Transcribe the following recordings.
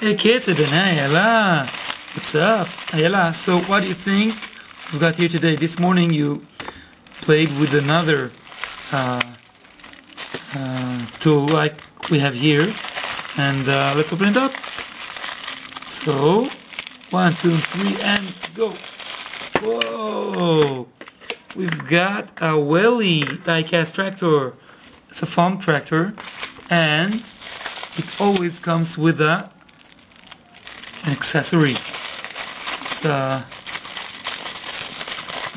Hey kids, Ayala. What's up? Ayala, so what do you think we got here today? This morning you played with another tool like we have here, and let's open it up. So 1, 2, 3 and go. Whoa, we've got a WELLY die-cast tractor. It's a farm tractor, and it always comes with an accessory. It's a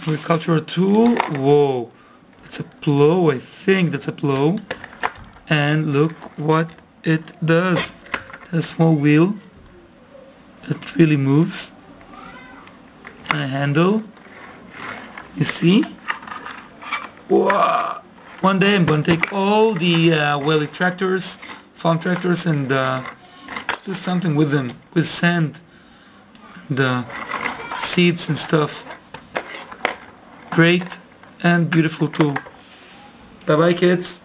agricultural tool. Whoa, it's a plow. I think that's a plow. And look what it does. A small wheel that really moves, and a handle. You see? Wow! One day I'm going to take all the WELLY tractors, farm tractors, and do something with them, with sand and seeds and stuff. Great and beautiful tool. Bye bye kids.